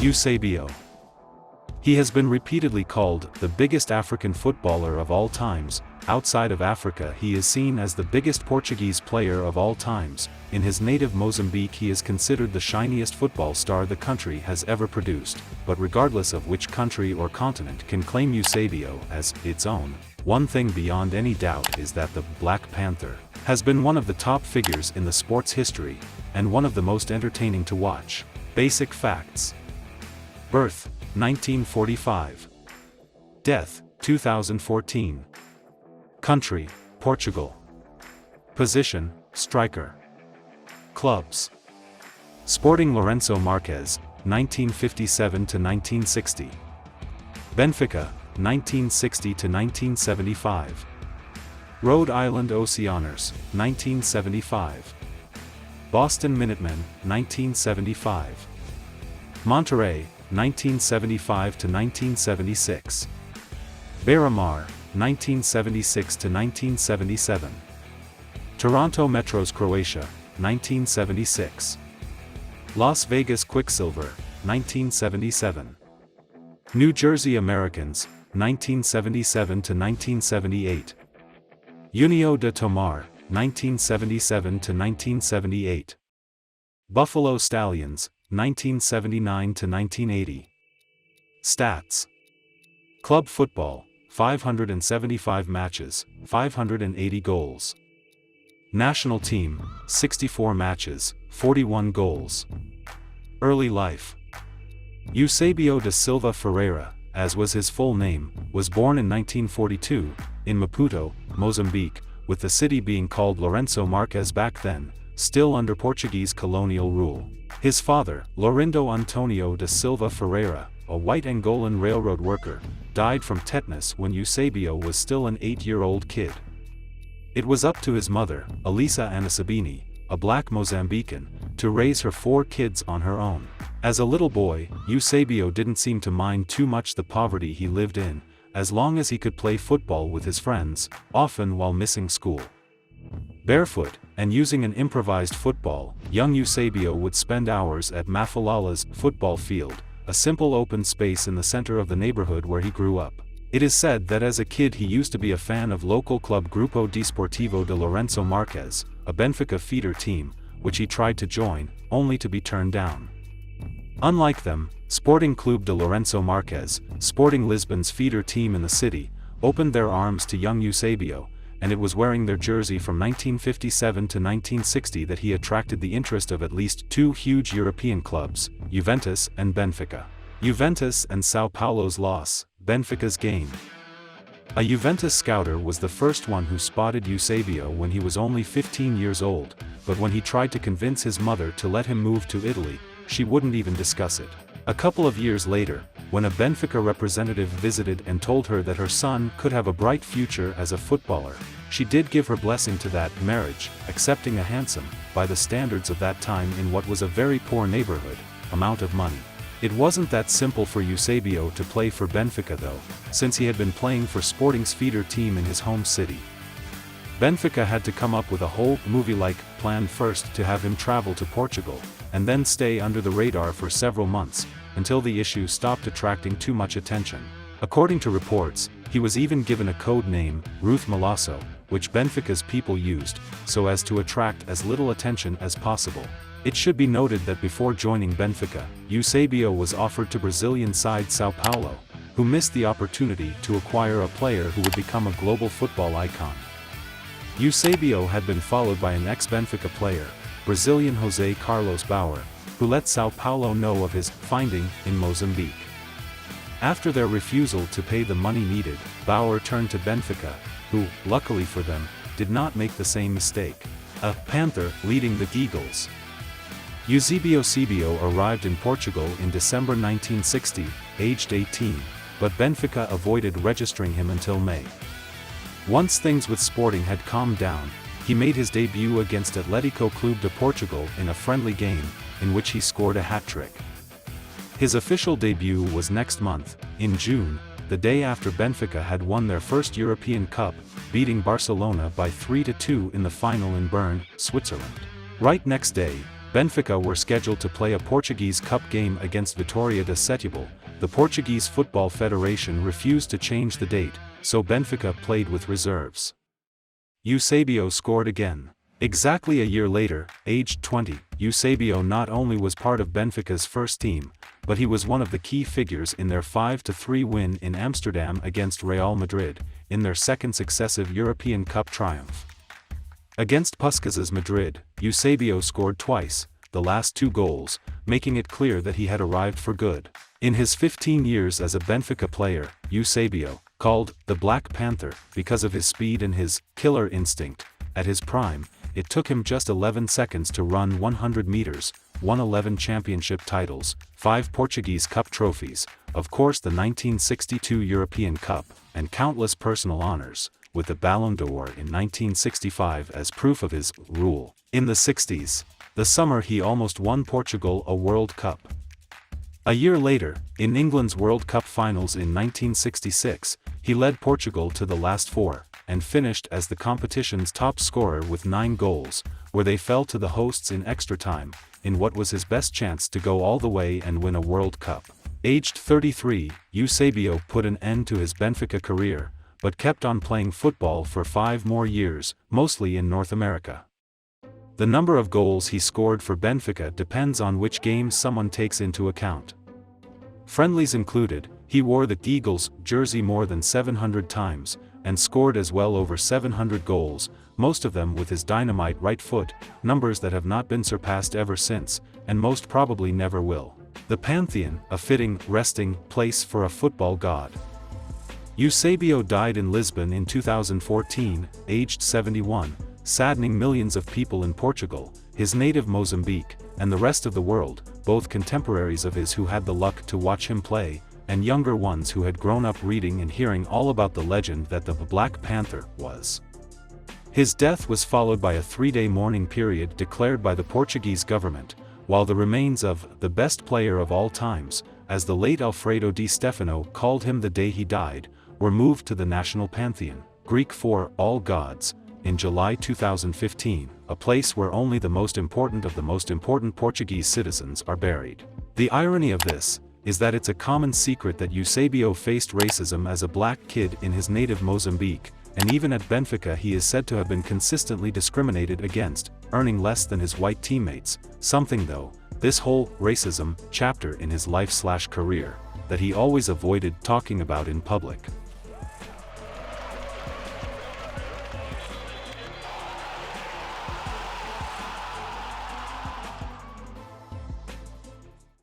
Eusebio. He has been repeatedly called the biggest African footballer of all times. Outside of Africa, he is seen as the biggest Portuguese player of all times. In his native Mozambique, he is considered the shiniest football star the country has ever produced. But regardless of which country or continent can claim Eusebio as its own, one thing beyond any doubt is that the Black Panther has been one of the top figures in the sport's history, and one of the most entertaining to watch. Basic facts. Birth: 1945. Death: 2014. Country: Portugal. Position: striker. Clubs: Sporting Lourenço Marques, 1957 to 1960. Benfica, 1960 to 1975. Rhode Island Oceaners, 1975. Boston Minutemen, 1975. Monterrey, 1975 to 1976. Beira-Mar, 1976 to 1977. Toronto Metros Croatia, 1976. Las Vegas Quicksilver, 1977. New Jersey Americans, 1977 to 1978. União de Tomar, 1977 to 1978. Buffalo Stallions, 1979 to 1980. Stats. Club football: 575 matches, 580 goals. National team: 64 matches, 41 goals. Early life. Eusebio da Silva Ferreira, as was his full name, was born in 1942, in Maputo, Mozambique, with the city being called Lourenço Marques back then, still under Portuguese colonial rule. His father, Laurindo Antonio da Silva Ferreira, a white Angolan railroad worker, died from tetanus when Eusebio was still an 8-year-old kid. It was up to his mother, Elisa Anasabini, a black Mozambican, to raise her 4 kids on her own. As a little boy, Eusebio didn't seem to mind too much the poverty he lived in, as long as he could play football with his friends, often while missing school. Barefoot, and using an improvised football, young Eusebio would spend hours at Mafalala's football field, a simple open space in the center of the neighborhood where he grew up. It is said that as a kid he used to be a fan of local club Grupo Desportivo de Lourenço Marques, a Benfica feeder team, which he tried to join, only to be turned down. Unlike them, Sporting Clube de Lourenço Marques, Sporting Lisbon's feeder team in the city, opened their arms to young Eusebio, and it was wearing their jersey from 1957 to 1960 that he attracted the interest of at least 2 huge European clubs, Juventus and Benfica. Juventus and São Paulo's loss, Benfica's gain. A Juventus scouter was the first one who spotted Eusebio when he was only 15 years old, but when he tried to convince his mother to let him move to Italy, she wouldn't even discuss it. A couple of years later, when a Benfica representative visited and told her that her son could have a bright future as a footballer, she did give her blessing to that marriage, accepting a handsome, by the standards of that time in what was a very poor neighborhood, amount of money. It wasn't that simple for Eusebio to play for Benfica though, since he had been playing for Sporting's feeder team in his home city. Benfica had to come up with a whole movie-like plan first to have him travel to Portugal, and then stay under the radar for several months, until the issue stopped attracting too much attention. According to reports, he was even given a code name, Ruth Malasso, which Benfica's people used, so as to attract as little attention as possible. It should be noted that before joining Benfica, Eusebio was offered to Brazilian side São Paulo, who missed the opportunity to acquire a player who would become a global football icon. Eusebio had been followed by an ex-Benfica player, Brazilian José Carlos Bauer, who let São Paulo know of his finding in Mozambique. After their refusal to pay the money needed, Bauer turned to Benfica, who, luckily for them, did not make the same mistake. A Panther leading the Eagles. Eusebio arrived in Portugal in December 1960, aged 18, but Benfica avoided registering him until May. Once things with Sporting had calmed down, he made his debut against Atlético Clube de Portugal in a friendly game, in which he scored a hat-trick. His official debut was next month, in June, the day after Benfica had won their first European Cup, beating Barcelona by 3-2 in the final in Bern, Switzerland. Right next day, Benfica were scheduled to play a Portuguese Cup game against Vitória de Setúbal. The Portuguese Football Federation refused to change the date, so Benfica played with reserves. Eusebio scored again. Exactly a year later, aged 20, Eusebio not only was part of Benfica's first team, but he was one of the key figures in their 5-3 win in Amsterdam against Real Madrid, in their second successive European Cup triumph. Against Puskas's Madrid, Eusebio scored twice, the last 2 goals, making it clear that he had arrived for good. In his 15 years as a Benfica player, Eusebio, called the Black Panther because of his speed and his killer instinct, at his prime, it took him just 11 seconds to run 100 meters, won 11 championship titles, 5 Portuguese Cup trophies, of course the 1962 European Cup, and countless personal honors, with the Ballon d'Or in 1965 as proof of his rule. In the 60s, the summer he almost won Portugal a World Cup. A year later, in England's World Cup finals in 1966, he led Portugal to the last 4, and finished as the competition's top scorer with 9 goals, where they fell to the hosts in extra time, in what was his best chance to go all the way and win a World Cup. Aged 33, Eusebio put an end to his Benfica career, but kept on playing football for 5 more years, mostly in North America. The number of goals he scored for Benfica depends on which games someone takes into account. Friendlies included, he wore the Eagles jersey more than 700 times, and scored as well over 700 goals, most of them with his dynamite right foot, numbers that have not been surpassed ever since, and most probably never will. The Pantheon, a fitting, resting place for a football god. Eusebio died in Lisbon in 2014, aged 71, saddening millions of people in Portugal, his native Mozambique, and the rest of the world, both contemporaries of his who had the luck to watch him play, and younger ones who had grown up reading and hearing all about the legend that the Black Panther was. His death was followed by a 3-day mourning period declared by the Portuguese government, while the remains of the best player of all times, as the late Alfredo Di Stefano called him the day he died, were moved to the National Pantheon, Greek for all gods, in July 2015, a place where only the most important of the most important Portuguese citizens are buried. The irony of this is that it's a common secret that Eusebio faced racism as a black kid in his native Mozambique, and even at Benfica he is said to have been consistently discriminated against, earning less than his white teammates, something though, this whole racism chapter in his life/career, that he always avoided talking about in public.